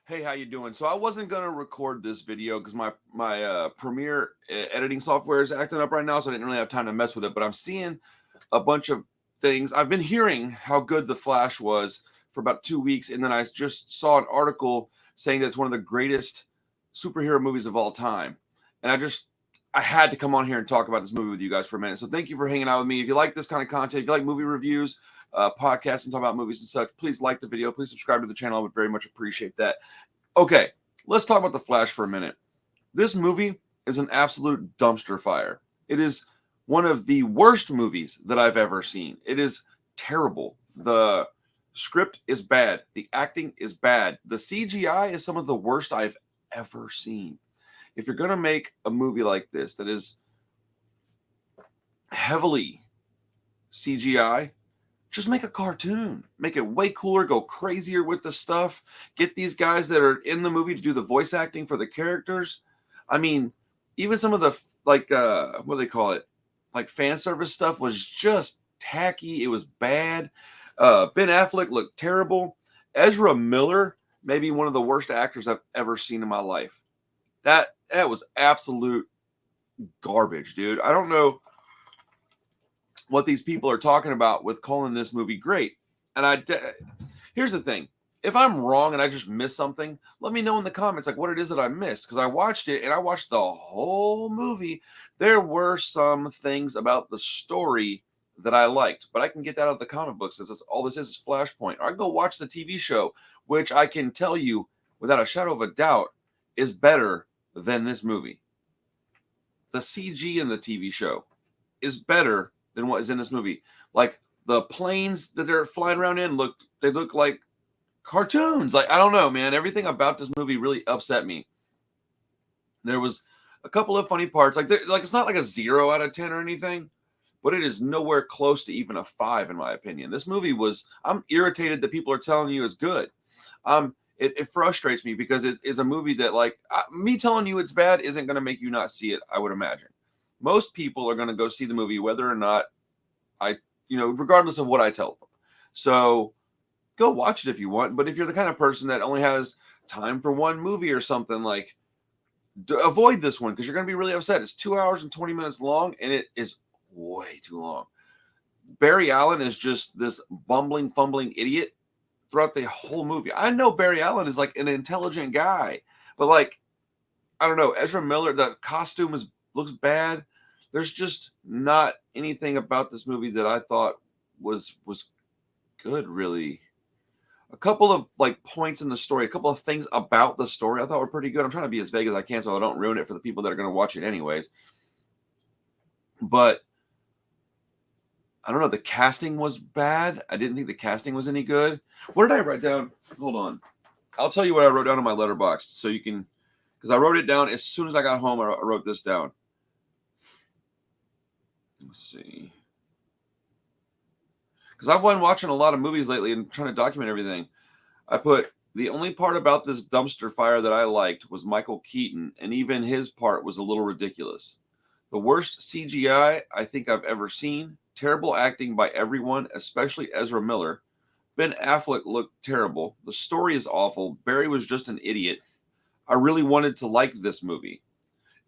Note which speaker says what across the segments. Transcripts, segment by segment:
Speaker 1: Hey, how you doing? So I wasn't gonna record this video because my Premiere editing software is acting up right now, so I didn't really have time to mess with it. But I'm seeing a bunch of things. I've been hearing how good The Flash was for about 2 weeks, and then I just saw an article saying that it's one of the greatest superhero movies of all time. And I had to come on here and talk about this movie with you guys for a minute. So thank you for hanging out with me. If you like this kind of content, if you like movie reviews, podcasts, and talk about movies and such, please like the video. Please subscribe to the channel. I would very much appreciate that. Okay, let's talk about The Flash for a minute. This movie is an absolute dumpster fire. It is one of the worst movies that I've ever seen. It is terrible. The script is bad. The acting is bad. The CGI is some of the worst I've ever seen. If you're going to make a movie like this that is heavily CGI, just make a cartoon. Make it way cooler. Go crazier with the stuff. Get these guys that are in the movie to do the voice acting for the characters. I mean, even some of the, what do they call it? Like fan service stuff was just tacky. It was bad. Ben Affleck looked terrible. Ezra Miller, maybe one of the worst actors I've ever seen in my life. That was absolute garbage, dude. I don't know what these people are talking about with calling this movie great. And here's the thing. If I'm wrong and I just missed something, let me know in the comments like what it is that I missed. Because I watched it and I watched the whole movie. There were some things about the story that I liked, but I can get that out of the comic books as all this is Flashpoint. Or I can go watch the TV show, which I can tell you without a shadow of a doubt is better than this movie. The CG in the TV show is better than what is in this movie. Like the planes that they're flying around in look like cartoons. Like, I don't know, man. Everything about this movie really upset me. There was a couple of funny parts. Like it's not like a 0 out of 10 or anything, but it is nowhere close to even a 5 in my opinion. This movie I'm irritated that people are telling you is good. It frustrates me because it is a movie that me telling you it's bad isn't going to make you not see it, I would imagine. Most people are going to go see the movie whether or not regardless of what I tell them. So go watch it if you want. But if you're the kind of person that only has time for one movie or something, avoid this one because you're going to be really upset. It's 2 hours and 20 minutes long, and it is way too long. Barry Allen is just this bumbling, fumbling idiot throughout the whole movie. I know Barry Allen is like an intelligent guy, but I don't know. Ezra Miller, the costume looks bad. There's just not anything about this movie that I thought was good, really. A couple of points in the story, a couple of things about the story I thought were pretty good. I'm trying to be as vague as I can so I don't ruin it for the people that are going to watch it anyways. But I don't know. The casting was bad. I didn't think the casting was any good. What did I write down? Hold on. I'll tell you what I wrote down on my letterbox so you can, because I wrote it down as soon as I got home. I wrote this down. Let's see. Because I've been watching a lot of movies lately and trying to document everything. I put, the only part about this dumpster fire that I liked was Michael Keaton, and even his part was a little ridiculous. The worst CGI I think I've ever seen. Terrible acting by everyone, especially Ezra Miller. Ben Affleck looked terrible. The story is awful. Barry was just an idiot. I really wanted to like this movie.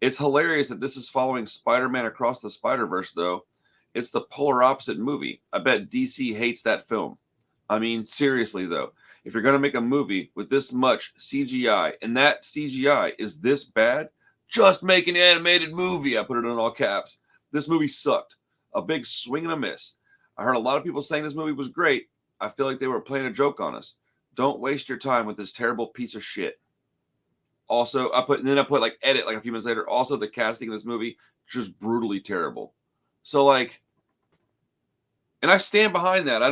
Speaker 1: It's hilarious that this is following Spider-Man Across the Spider-Verse, though. It's the polar opposite movie. I bet DC hates that film. I mean, seriously, though. If you're going to make a movie with this much CGI, and that CGI is this bad, just make an animated movie. I put it in all caps. This movie sucked. A big swing and a miss. I heard a lot of people saying this movie was great. I feel like they were playing a joke on us. Don't waste your time with this terrible piece of shit. Also, I put edit a few minutes later. Also, the casting in this movie just brutally terrible. So and I stand behind that.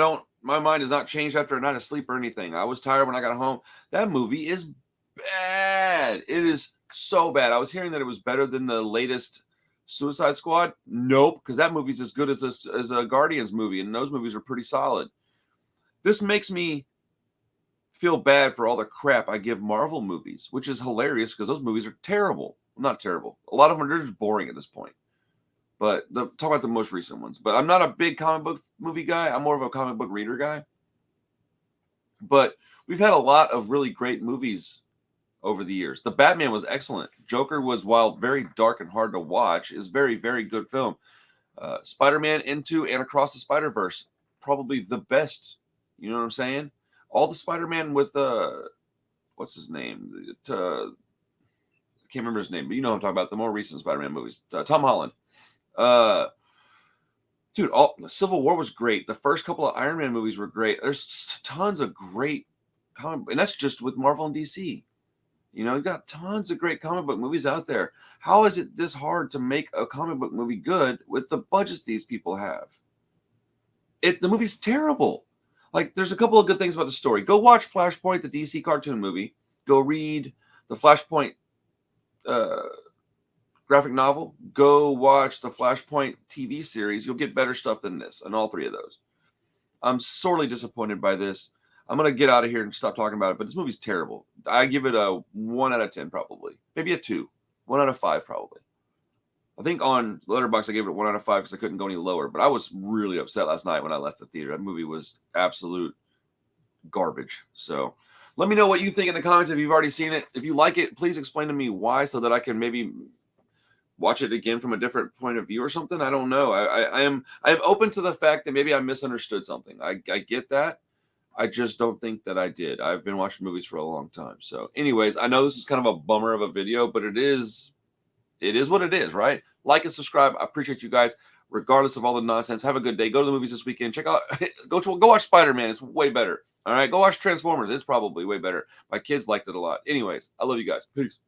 Speaker 1: My mind has not changed after a night of sleep or anything. I was tired when I got home. That movie is bad. It is so bad. I was hearing that it was better than the latest Suicide Squad. Nope, because that movie's as good as a Guardians movie, and those movies are pretty solid. This makes me feel bad for all the crap I give Marvel movies, which is hilarious because those movies are terrible. Not terrible. A lot of them are just boring at this point. But talk about the most recent ones. But I'm not a big comic book movie guy. I'm more of a comic book reader guy. But we've had a lot of really great movies over the years. The Batman was excellent. Joker was, while very dark and hard to watch, is very, very good film. Spider-Man Into and Across the Spider-Verse, probably the best. You know what I'm saying? All the Spider-Man with what's his name? I can't remember his name, but you know what I'm talking about. The more recent Spider-Man movies. Tom Holland. Dude, Civil War was great. The first couple of Iron Man movies were great. There's tons of great comic, and that's just with Marvel and DC. You know, you've got tons of great comic book movies out there. How is it this hard to make a comic book movie good with the budgets these people have? The movie's terrible. Like, there's a couple of good things about the story. Go watch Flashpoint, the DC cartoon movie. Go read the Flashpoint graphic novel. Go watch the Flashpoint TV series. You'll get better stuff than this on all three of those. I'm sorely disappointed by this. I'm going to get out of here and stop talking about it, but this movie's terrible. I give it a 1 out of 10 probably. Maybe a 2. 1 out of 5 probably. I think on Letterboxd I gave it a 1 out of 5 because I couldn't go any lower, but I was really upset last night when I left the theater. That movie was absolute garbage. So let me know what you think in the comments if you've already seen it. If you like it, please explain to me why so that I can maybe watch it again from a different point of view or something. I don't know. I am open to the fact that maybe I misunderstood something. I get that. I just don't think that I did. I've been watching movies for a long time. So anyways, I know this is kind of a bummer of a video, but it is what it is, right? Like and subscribe. I appreciate you guys, regardless of all the nonsense. Have a good day. Go to the movies this weekend. Check out, go watch Spider-Man. It's way better. All right. Go watch Transformers. It's probably way better. My kids liked it a lot. Anyways, I love you guys. Peace.